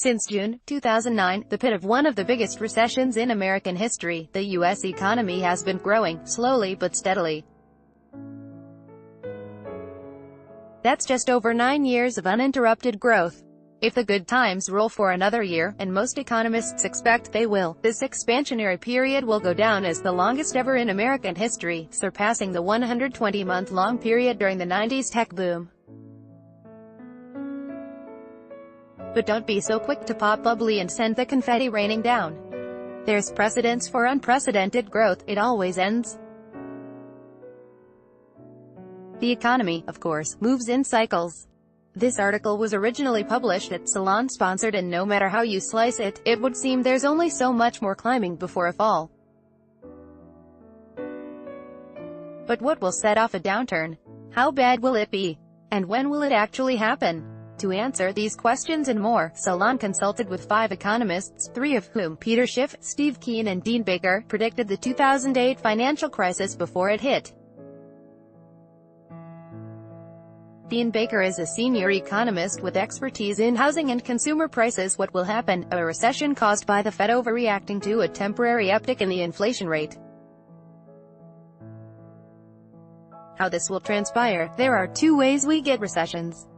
Since June 2009, the pit of one of the biggest recessions in American history, the U.S. economy has been growing, slowly but steadily. That's just over 9 years of uninterrupted growth. If the good times roll for another year, and most economists expect they will, this expansionary period will go down as the longest ever in American history, surpassing the 120-month-long period during the 90s tech boom. But don't be so quick to pop bubbly and send the confetti raining down. There's precedence for unprecedented growth, it always ends. The economy, of course, moves in cycles. This article was originally published at Salon-sponsored, and no matter how you slice it, it would seem there's only so much more climbing before a fall. But what will set off a downturn? How bad will it be? And when will it actually happen? To answer these questions and more, Salon consulted with 5 economists, 3 of whom, Peter Schiff, Steve Keen and Dean Baker, predicted the 2008 financial crisis before it hit. Dean Baker is a senior economist with expertise in housing and consumer prices. What will happen? A recession caused by the Fed overreacting to a temporary uptick in the inflation rate. How this will transpire? There are 2 ways we get recessions.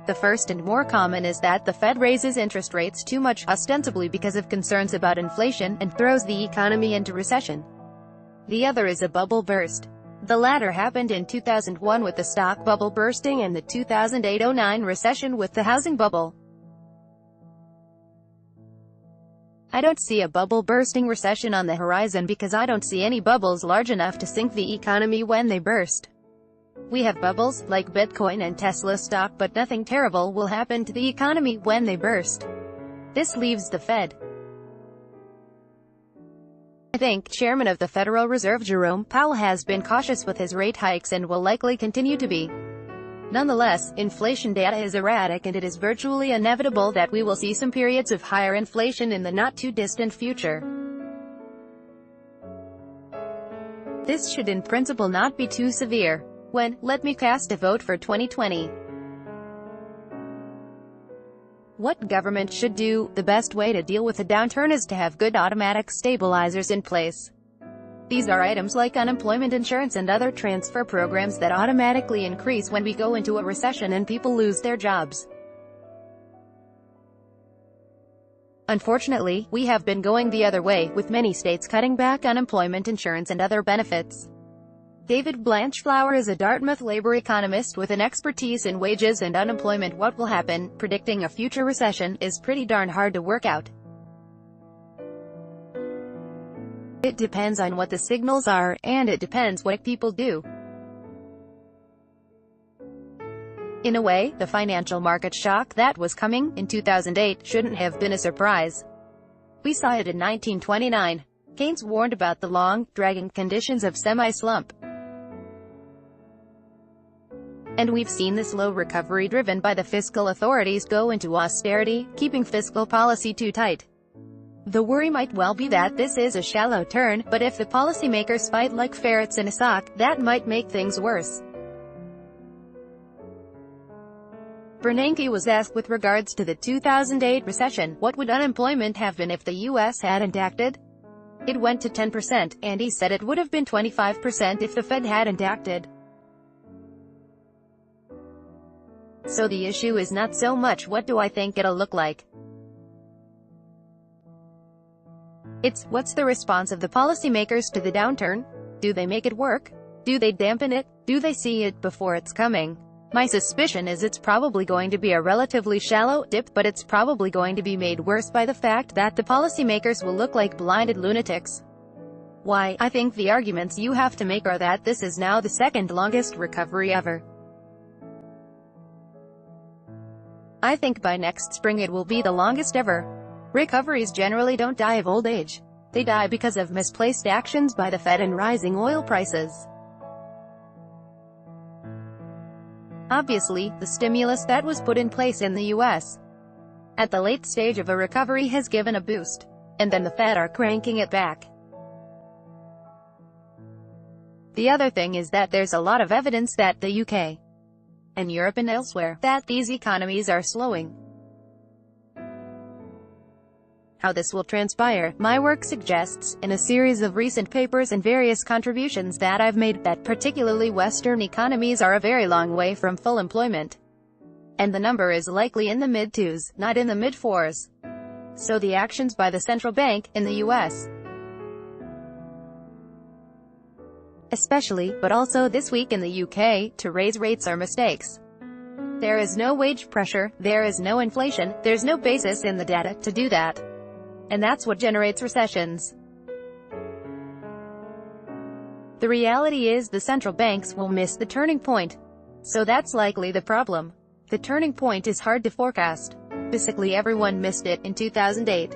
The first and more common is that the Fed raises interest rates too much, ostensibly because of concerns about inflation, and throws the economy into recession. The other is a bubble burst. The latter happened in 2001 with the stock bubble bursting and the 2008-09 recession with the housing bubble. I don't see a bubble-bursting recession on the horizon because I don't see any bubbles large enough to sink the economy when they burst. We have bubbles, like Bitcoin and Tesla stock, but nothing terrible will happen to the economy when they burst. This leaves the Fed. I think Chairman of the Federal Reserve Jerome Powell has been cautious with his rate hikes and will likely continue to be. Nonetheless, inflation data is erratic and it is virtually inevitable that we will see some periods of higher inflation in the not-too-distant future. This should in principle not be too severe. Let me cast a vote for 2020. What government should do? The best way to deal with a downturn is to have good automatic stabilizers in place. These are items like unemployment insurance and other transfer programs that automatically increase when we go into a recession and people lose their jobs. Unfortunately, we have been going the other way, with many states cutting back unemployment insurance and other benefits. David Blanchflower is a Dartmouth labor economist with an expertise in wages and unemployment. What will happen? Predicting a future recession is pretty darn hard to work out. It depends on what the signals are, and it depends what people do. In a way, the financial market shock that was coming in 2008 shouldn't have been a surprise. We saw it in 1929. Keynes warned about the long, dragging conditions of semi-slump. And we've seen the slow recovery driven by the fiscal authorities go into austerity, keeping fiscal policy too tight. The worry might well be that this is a shallow turn, but if the policymakers fight like ferrets in a sock, that might make things worse. Bernanke was asked with regards to the 2008 recession, what would unemployment have been if the U.S. hadn't acted? It went to 10%, and he said it would have been 25% if the Fed hadn't acted. So the issue is not so much what do I think it'll look like. It's, what's the response of the policymakers to the downturn? Do they make it work? Do they dampen it? Do they see it before it's coming? My suspicion is it's probably going to be a relatively shallow dip, but it's probably going to be made worse by the fact that the policymakers will look like blinded lunatics. Why? I think the arguments you have to make are that this is now the second longest recovery ever. I think by next spring it will be the longest ever. Recoveries generally don't die of old age. They die because of misplaced actions by the Fed and rising oil prices. Obviously, the stimulus that was put in place in the U.S. at the late stage of a recovery has given a boost, and then the Fed are cranking it back. The other thing is that there's a lot of evidence that the UK and Europe and elsewhere, that these economies are slowing. How this will transpire, my work suggests, in a series of recent papers and various contributions that I've made, that particularly Western economies are a very long way from full employment. And the number is likely in the mid-2s, not in the mid-4s. So the actions by the central bank, in the U.S. especially, but also this week in the UK, to raise rates are mistakes. There is no wage pressure, there is no inflation, there's no basis in the data to do that. And that's what generates recessions. The reality is the central banks will miss the turning point. So that's likely the problem. The turning point is hard to forecast. Basically everyone missed it in 2008.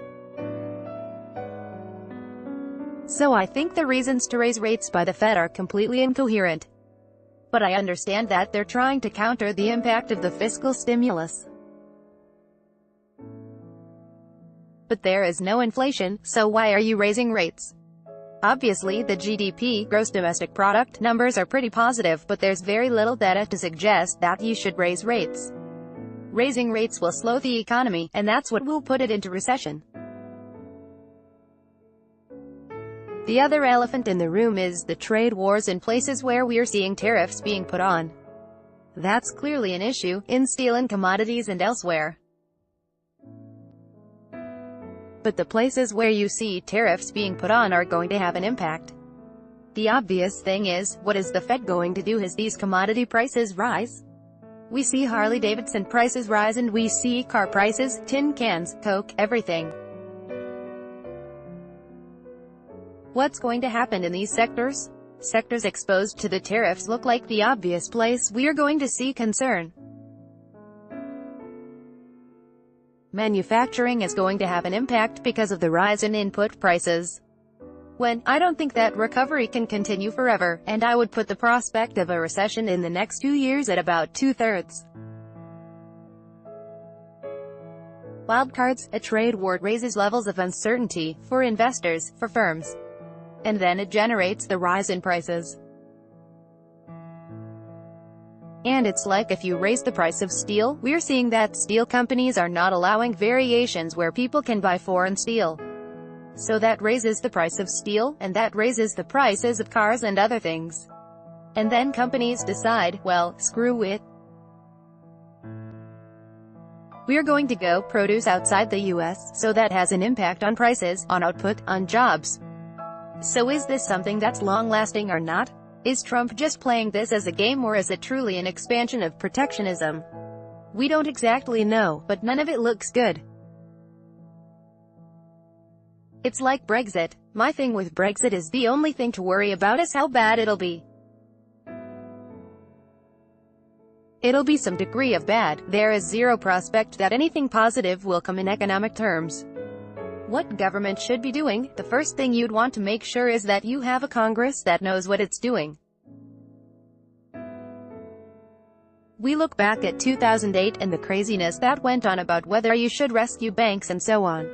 So I think the reasons to raise rates by the Fed are completely incoherent. But I understand that they're trying to counter the impact of the fiscal stimulus. But there is no inflation, so why are you raising rates? Obviously the GDP, gross domestic product, numbers are pretty positive, but there's very little data to suggest that you should raise rates. Raising rates will slow the economy, and that's what will put it into recession. The other elephant in the room is the trade wars in places where we are seeing tariffs being put on. That's clearly an issue, in steel and commodities and elsewhere. But the places where you see tariffs being put on are going to have an impact. The obvious thing is, what is the Fed going to do as these commodity prices rise? We see Harley-Davidson prices rise and we see car prices, tin cans, Coke, everything. What's going to happen in these sectors? Sectors exposed to the tariffs look like the obvious place we are going to see concern. Manufacturing is going to have an impact because of the rise in input prices. I don't think that recovery can continue forever, and I would put the prospect of a recession in the next 2 years at about 2/3. Wildcards, a trade war raises levels of uncertainty, for investors, for firms. And then it generates the rise in prices. And it's like if you raise the price of steel, we're seeing that steel companies are not allowing variations where people can buy foreign steel. So that raises the price of steel, and that raises the prices of cars and other things. And then companies decide, well, screw it. We're going to go produce outside the US, so that has an impact on prices, on output, on jobs. So is this something that's long-lasting or not? Is Trump just playing this as a game, or is it truly an expansion of protectionism? We don't exactly know, but none of it looks good. It's like Brexit. My thing with Brexit is the only thing to worry about is how bad it'll be. It'll be some degree of bad. There is zero prospect that anything positive will come in economic terms. What government should be doing? The first thing you'd want to make sure is that you have a Congress that knows what it's doing. We look back at 2008 and the craziness that went on about whether you should rescue banks and so on.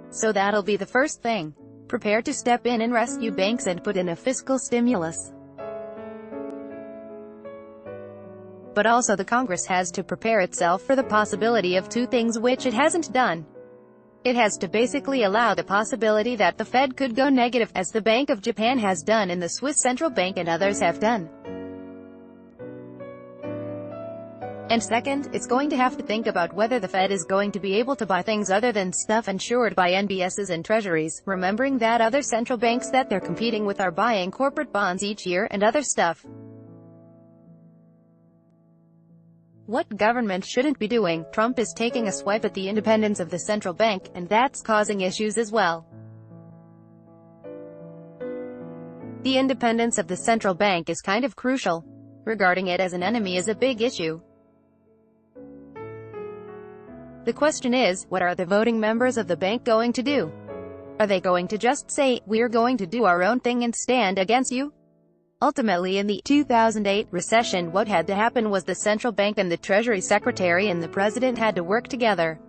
So that'll be the first thing. Prepare to step in and rescue banks and put in a fiscal stimulus. But also the Congress has to prepare itself for the possibility of two things which it hasn't done. It has to basically allow the possibility that the Fed could go negative, as the Bank of Japan has done and the Swiss Central Bank and others have done. And second, it's going to have to think about whether the Fed is going to be able to buy things other than stuff insured by NBSs and treasuries, remembering that other central banks that they're competing with are buying corporate bonds each year and other stuff. What government shouldn't be doing? Trump is taking a swipe at the independence of the central bank, and that's causing issues as well. The independence of the central bank is kind of crucial. Regarding it as an enemy is a big issue. The question is, what are the voting members of the bank going to do? Are they going to just say, we're going to do our own thing and stand against you? Ultimately, in the 2008 recession, what had to happen was the central bank and the Treasury Secretary and the President had to work together.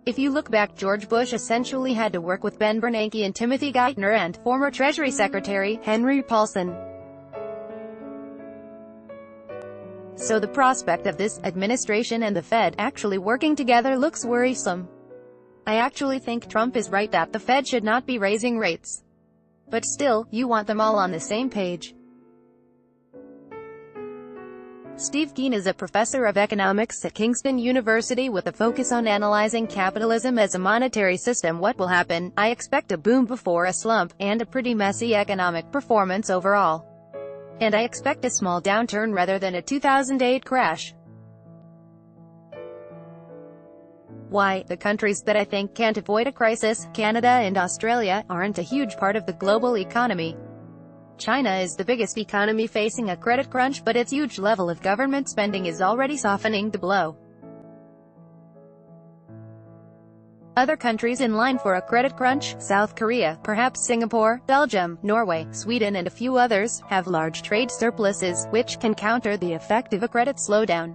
If you look back, George Bush essentially had to work with Ben Bernanke and Timothy Geithner and former Treasury Secretary Henry Paulson. So the prospect of this administration and the Fed actually working together looks worrisome. I actually think Trump is right that the Fed should not be raising rates. But still, you want them all on the same page. Steve Keen is a professor of economics at Kingston University with a focus on analyzing capitalism as a monetary system. What will happen? I expect a boom before a slump, and a pretty messy economic performance overall. And I expect a small downturn rather than a 2008 crash. Why? The countries that I think can't avoid a crisis, Canada and Australia, aren't a huge part of the global economy. China is the biggest economy facing a credit crunch, but its huge level of government spending is already softening the blow. Other countries in line for a credit crunch, South Korea, perhaps Singapore, Belgium, Norway, Sweden and a few others, have large trade surpluses, which can counter the effect of a credit slowdown.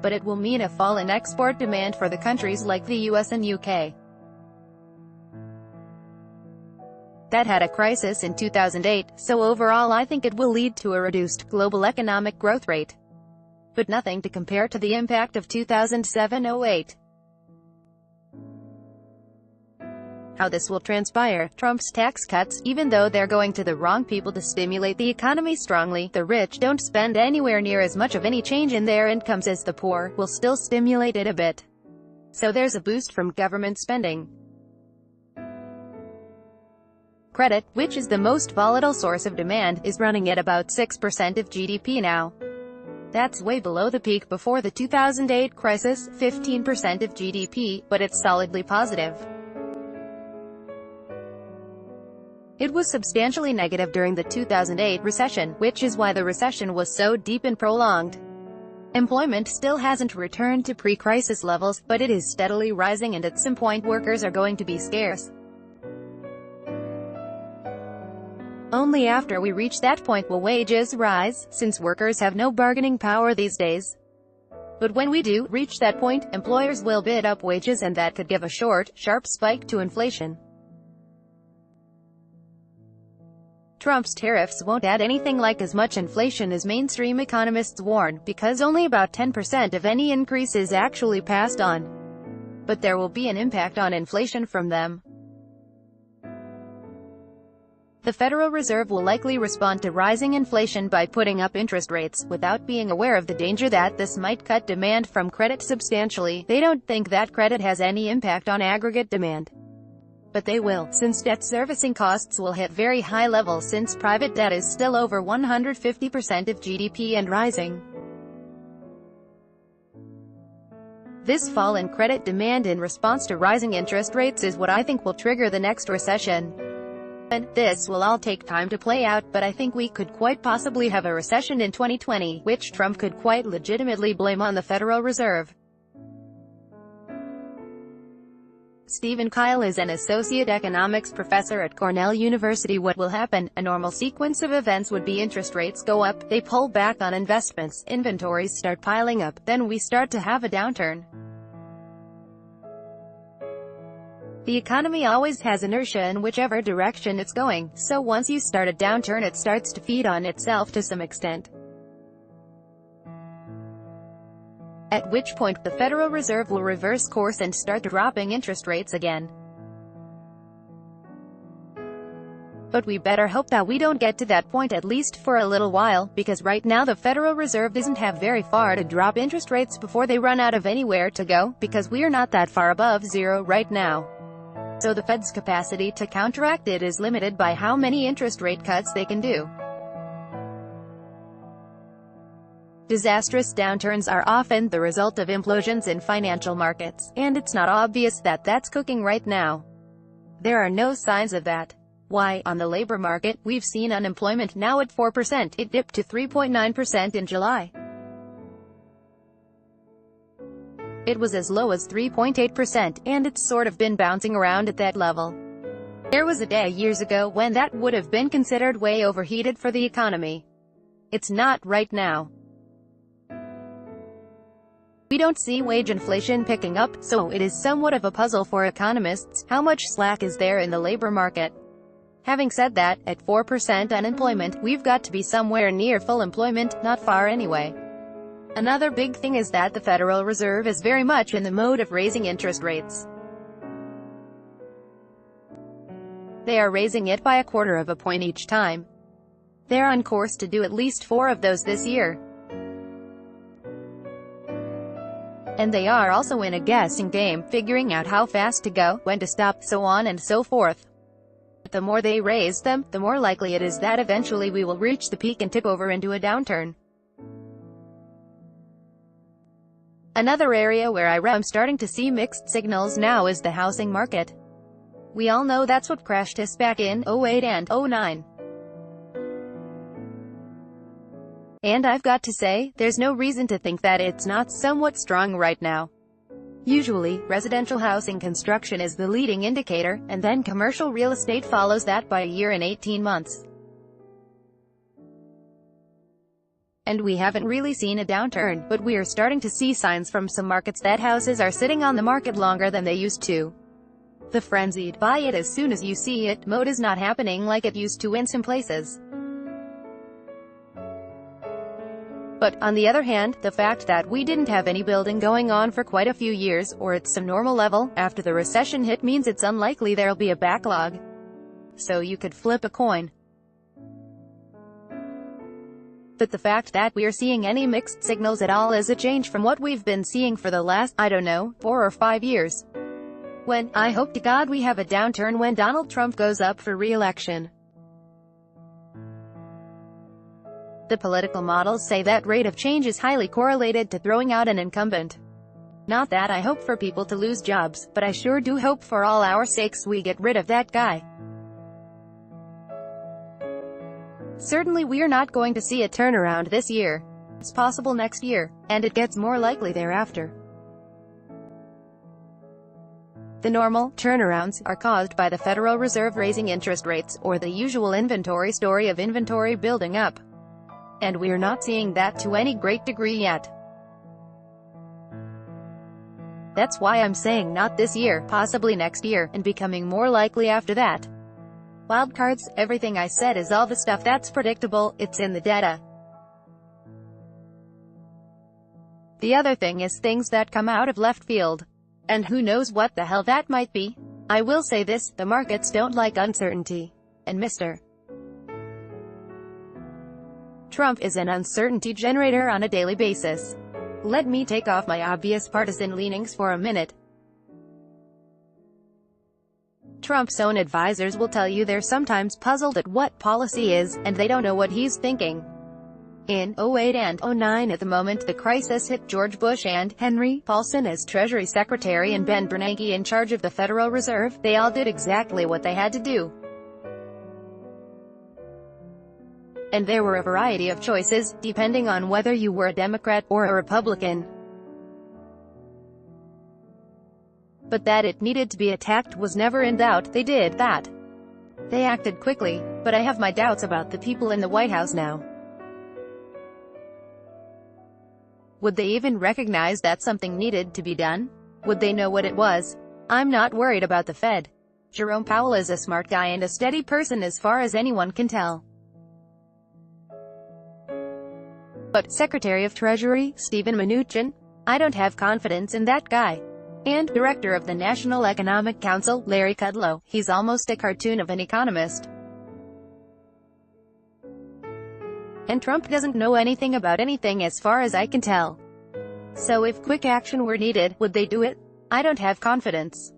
But it will mean a fall in export demand for the countries like the US and UK. That had a crisis in 2008, so overall I think it will lead to a reduced global economic growth rate. But nothing to compare to the impact of 2007-08. How this will transpire? Trump's tax cuts, even though they're going to the wrong people to stimulate the economy strongly, the rich don't spend anywhere near as much of any change in their incomes as the poor, will still stimulate it a bit. So there's a boost from government spending. Credit, which is the most volatile source of demand, is running at about 6% of GDP now. That's way below the peak before the 2008 crisis, 15% of GDP, but it's solidly positive. It was substantially negative during the 2008 recession, which is why the recession was so deep and prolonged. Employment still hasn't returned to pre-crisis levels, but it is steadily rising and at some point workers are going to be scarce. Only after we reach that point will wages rise, since workers have no bargaining power these days. But when we do reach that point, employers will bid up wages and that could give a short, sharp spike to inflation. Trump's tariffs won't add anything like as much inflation as mainstream economists warn, because only about 10% of any increase is actually passed on. But there will be an impact on inflation from them. The Federal Reserve will likely respond to rising inflation by putting up interest rates, without being aware of the danger that this might cut demand from credit substantially. They don't think that credit has any impact on aggregate demand. But they will, since debt servicing costs will hit very high levels since private debt is still over 150% of GDP and rising. This fall in credit demand in response to rising interest rates is what I think will trigger the next recession. And this will all take time to play out, but I think we could quite possibly have a recession in 2020, which Trump could quite legitimately blame on the Federal Reserve. Stephen Kyle is an associate economics professor at Cornell University. What will happen? A normal sequence of events would be interest rates go up, they pull back on investments, inventories start piling up, then we start to have a downturn. The economy always has inertia in whichever direction it's going, so once you start a downturn it starts to feed on itself to some extent. At which point, the Federal Reserve will reverse course and start dropping interest rates again. But we better hope that we don't get to that point at least for a little while, because right now the Federal Reserve doesn't have very far to drop interest rates before they run out of anywhere to go, because we are not that far above zero right now. So the Fed's capacity to counteract it is limited by how many interest rate cuts they can do. Disastrous downturns are often the result of implosions in financial markets, and it's not obvious that that's cooking right now. There are no signs of that. Why? On the labor market, we've seen unemployment now at 4%, it dipped to 3.9% in July. It was as low as 3.8%, and it's sort of been bouncing around at that level. There was a day years ago when that would have been considered way overheated for the economy. It's not right now. We don't see wage inflation picking up, so it is somewhat of a puzzle for economists. How much slack is there in the labor market? Having said that, at 4% unemployment, we've got to be somewhere near full employment, not far anyway. Another big thing is that the Federal Reserve is very much in the mode of raising interest rates. They are raising it by 1/4 of a point each time. They're on course to do at least 4 of those this year. And they are also in a guessing game, figuring out how fast to go, when to stop, so on and so forth. The more they raise them, the more likely it is that eventually we will reach the peak and tip over into a downturn. Another area where I'm starting to see mixed signals now is the housing market. We all know that's what crashed us back in 2008 and 2009. And I've got to say, there's no reason to think that it's not somewhat strong right now. Usually, residential housing construction is the leading indicator, and then commercial real estate follows that by a year and 18 months. And we haven't really seen a downturn, but we are starting to see signs from some markets that houses are sitting on the market longer than they used to. The frenzied "buy it as soon as you see it" mode is not happening like it used to in some places. But, on the other hand, the fact that we didn't have any building going on for quite a few years, or at some normal level, after the recession hit means it's unlikely there'll be a backlog. So you could flip a coin. But the fact that we are seeing any mixed signals at all is a change from what we've been seeing for the last, 4 or 5 years. When, I hope to God we have a downturn when Donald Trump goes up for re-election. The political models say that rate of change is highly correlated to throwing out an incumbent. Not that I hope for people to lose jobs, but I sure do hope for all our sakes we get rid of that guy. Certainly we're not going to see a turnaround this year. It's possible next year, and it gets more likely thereafter. The normal turnarounds are caused by the Federal Reserve raising interest rates, or the usual inventory story of inventory building up. And we're not seeing that to any great degree yet. That's why I'm saying not this year, possibly next year, and becoming more likely after that. Wildcards, everything I said is all the stuff that's predictable, it's in the data. The other thing is things that come out of left field. And who knows what the hell that might be. I will say this, the markets don't like uncertainty. And Mr. Trump is an uncertainty generator on a daily basis. Let me take off my obvious partisan leanings for a minute. Trump's own advisors will tell you they're sometimes puzzled at what policy is, and they don't know what he's thinking. In 2008 and 2009 at the moment the crisis hit, George Bush and Henry Paulson as Treasury Secretary and Ben Bernanke in charge of the Federal Reserve, they all did exactly what they had to do. And there were a variety of choices, depending on whether you were a Democrat or a Republican. But that it needed to be attacked was never in doubt. They did that. They acted quickly, but I have my doubts about the people in the White House now. Would they even recognize that something needed to be done? Would they know what it was? I'm not worried about the Fed. Jerome Powell is a smart guy and a steady person as far as anyone can tell. But Secretary of Treasury, Steven Mnuchin? I don't have confidence in that guy. And Director of the National Economic Council, Larry Kudlow, he's almost a cartoon of an economist. And Trump doesn't know anything about anything as far as I can tell. So if quick action were needed, would they do it? I don't have confidence.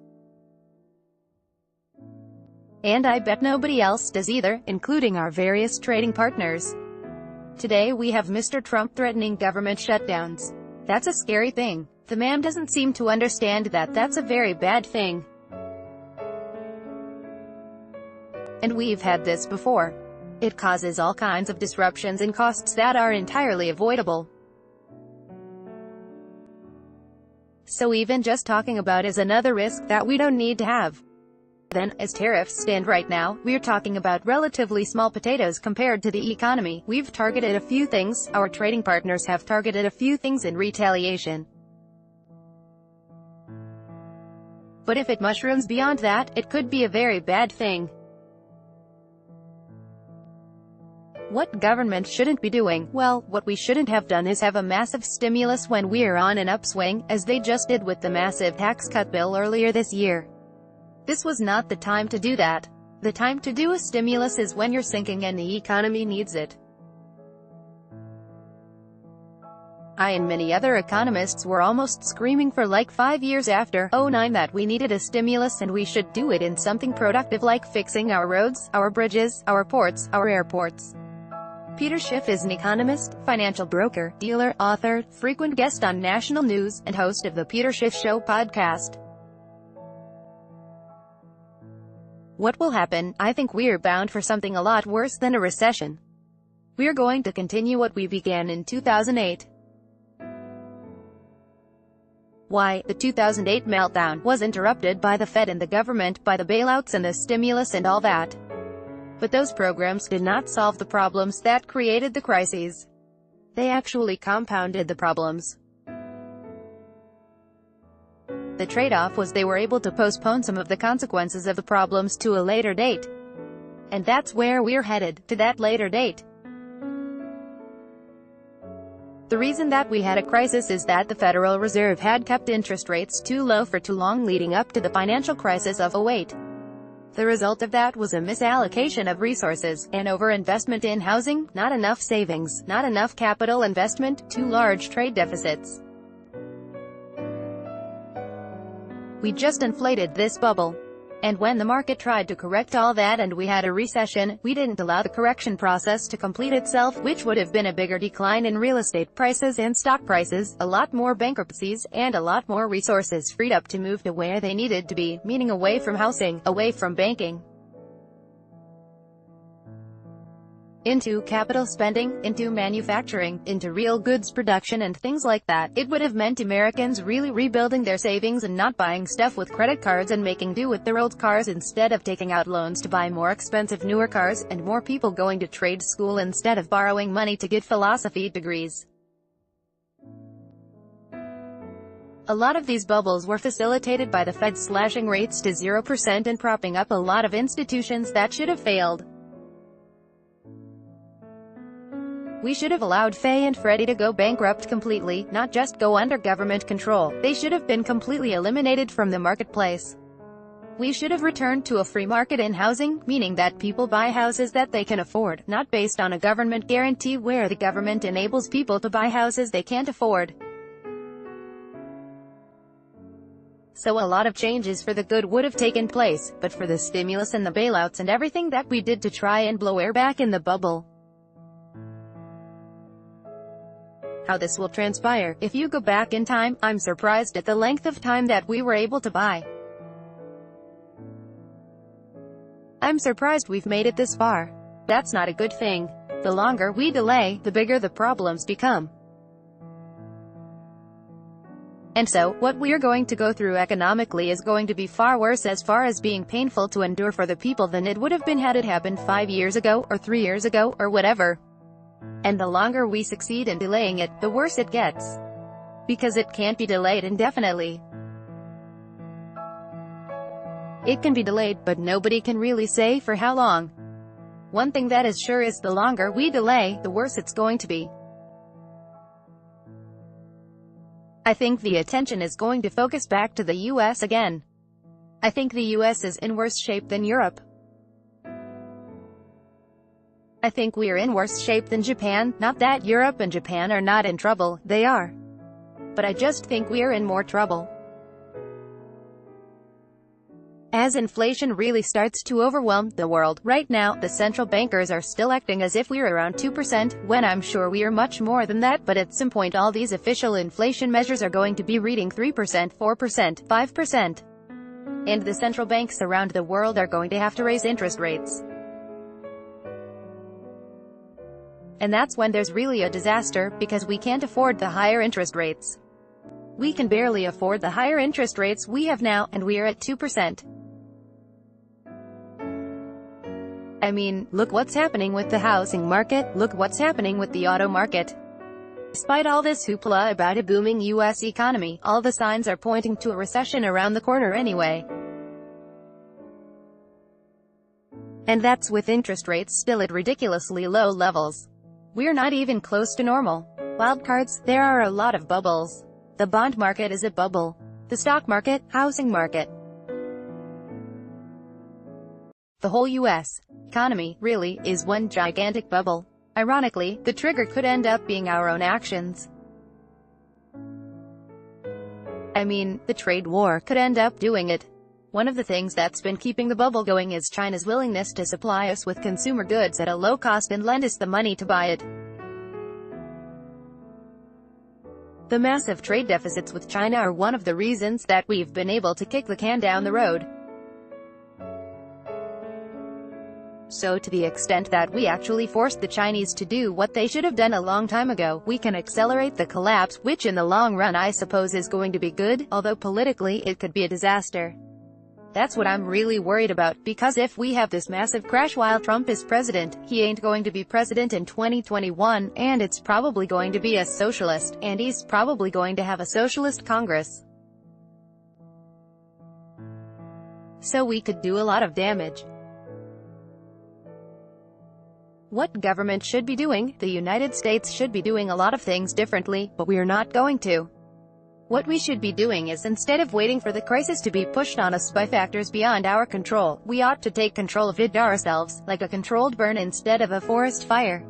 And I bet nobody else does either, including our various trading partners. Today we have Mr. Trump threatening government shutdowns. That's a scary thing. The man doesn't seem to understand that that's a very bad thing. And we've had this before. It causes all kinds of disruptions and costs that are entirely avoidable. So even just talking about is another risk that we don't need to have. Then, as tariffs stand right now, we're talking about relatively small potatoes compared to the economy. We've targeted a few things, our trading partners have targeted a few things in retaliation. But if it mushrooms beyond that, it could be a very bad thing. What government shouldn't be doing? Well, what we shouldn't have done is have a massive stimulus when we're on an upswing, as they just did with the massive tax cut bill earlier this year. This was not the time to do that. The time to do a stimulus is when you're sinking and the economy needs it. I and many other economists were almost screaming for like 5 years after '09 that we needed a stimulus and we should do it in something productive like fixing our roads, our bridges, our ports, our airports. Peter Schiff is an economist, financial broker, dealer, author, frequent guest on national news, and host of the Peter Schiff Show podcast. What will happen? I think we're bound for something a lot worse than a recession. We're going to continue what we began in 2008. Why? The 2008 meltdown was interrupted by the Fed and the government, by the bailouts and the stimulus and all that. But those programs did not solve the problems that created the crises. They actually compounded the problems. The trade-off was they were able to postpone some of the consequences of the problems to a later date. And that's where we're headed, to that later date. The reason that we had a crisis is that the Federal Reserve had kept interest rates too low for too long leading up to the financial crisis of '08. The result of that was a misallocation of resources, an overinvestment in housing, not enough savings, not enough capital investment, too large trade deficits. We just inflated this bubble. And when the market tried to correct all that and we had a recession, we didn't allow the correction process to complete itself, which would have been a bigger decline in real estate prices and stock prices, a lot more bankruptcies, and a lot more resources freed up to move to where they needed to be, meaning away from housing, away from banking, into capital spending, into manufacturing, into real goods production and things like that. It would have meant Americans really rebuilding their savings and not buying stuff with credit cards and making do with their old cars instead of taking out loans to buy more expensive newer cars, and more people going to trade school instead of borrowing money to get philosophy degrees. A lot of these bubbles were facilitated by the Fed slashing rates to 0% and propping up a lot of institutions that should have failed. We should have allowed Fannie and Freddie to go bankrupt completely, not just go under government control. They should have been completely eliminated from the marketplace. We should have returned to a free market in housing, meaning that people buy houses that they can afford, not based on a government guarantee where the government enables people to buy houses they can't afford. So a lot of changes for the good would have taken place, but for the stimulus and the bailouts and everything that we did to try and blow air back in the bubble. How this will transpire, if you go back in time, I'm surprised at the length of time that we were able to buy. I'm surprised we've made it this far. That's not a good thing. The longer we delay, the bigger the problems become. And so, what we're going to go through economically is going to be far worse as far as being painful to endure for the people than it would have been had it happened 5 years ago, or 3 years ago, or whatever. And the longer we succeed in delaying it, the worse it gets. Because it can't be delayed indefinitely. It can be delayed, but nobody can really say for how long. One thing that is sure is the longer we delay, the worse it's going to be. I think the attention is going to focus back to the US again. I think the US is in worse shape than Europe. I think we're in worse shape than Japan, not that Europe and Japan are not in trouble, they are. But I just think we're in more trouble. As inflation really starts to overwhelm the world, right now, the central bankers are still acting as if we're around 2%, when I'm sure we are much more than that, but at some point all these official inflation measures are going to be reading 3%, 4%, 5%. And the central banks around the world are going to have to raise interest rates. And that's when there's really a disaster, because we can't afford the higher interest rates. We can barely afford the higher interest rates we have now, and we are at 2%. I mean, look what's happening with the housing market, look what's happening with the auto market. Despite all this hoopla about a booming US economy, all the signs are pointing to a recession around the corner anyway. And that's with interest rates still at ridiculously low levels. We're not even close to normal. Wildcards, there are a lot of bubbles. The bond market is a bubble. The stock market, housing market. The whole U.S. economy, really, is one gigantic bubble. Ironically, the trigger could end up being our own actions. I mean, the trade war could end up doing it. One of the things that's been keeping the bubble going is China's willingness to supply us with consumer goods at a low cost and lend us the money to buy it. The massive trade deficits with China are one of the reasons that we've been able to kick the can down the road. So to the extent that we actually forced the Chinese to do what they should have done a long time ago, we can accelerate the collapse, which in the long run I suppose is going to be good, although politically it could be a disaster. That's what I'm really worried about, because if we have this massive crash while Trump is president, he ain't going to be president in 2021, and it's probably going to be a socialist, and he's probably going to have a socialist Congress. So we could do a lot of damage. What government should be doing? The United States should be doing a lot of things differently, but we are not going to. What we should be doing is, instead of waiting for the crisis to be pushed on us by factors beyond our control, we ought to take control of it ourselves, like a controlled burn instead of a forest fire.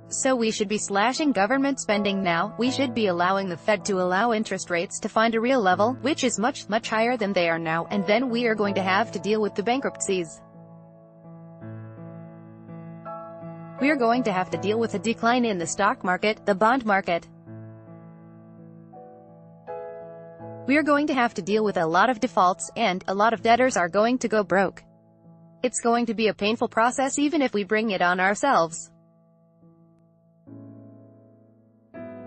So we should be slashing government spending now. We should be allowing the Fed to allow interest rates to find a real level, which is much, much higher than they are now, and then we are going to have to deal with the bankruptcies. We are going to have to deal with a decline in the stock market, the bond market. We are going to have to deal with a lot of defaults, and a lot of debtors are going to go broke. It's going to be a painful process even if we bring it on ourselves.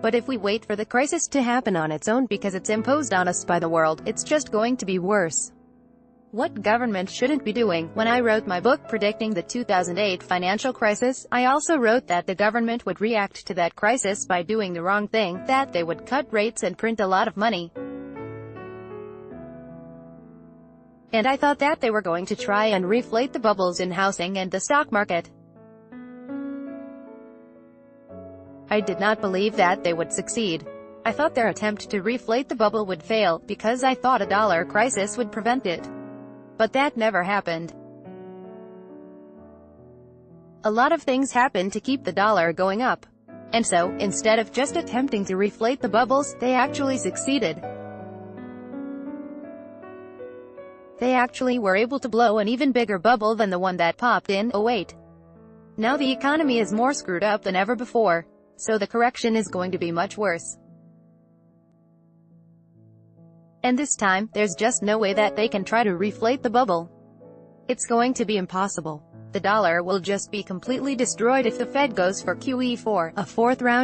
But if we wait for the crisis to happen on its own because it's imposed on us by the world, it's just going to be worse. What government shouldn't be doing? When I wrote my book predicting the 2008 financial crisis, I also wrote that the government would react to that crisis by doing the wrong thing, that they would cut rates and print a lot of money. And I thought that they were going to try and reflate the bubbles in housing and the stock market. I did not believe that they would succeed. I thought their attempt to reflate the bubble would fail, because I thought a dollar crisis would prevent it. But that never happened. A lot of things happened to keep the dollar going up. And so, instead of just attempting to reflate the bubbles, they actually succeeded. They actually were able to blow an even bigger bubble than the one that popped in '08. Now the economy is more screwed up than ever before, so the correction is going to be much worse. And this time, there's just no way that they can try to reflate the bubble. It's going to be impossible. The dollar will just be completely destroyed if the Fed goes for QE4, a fourth round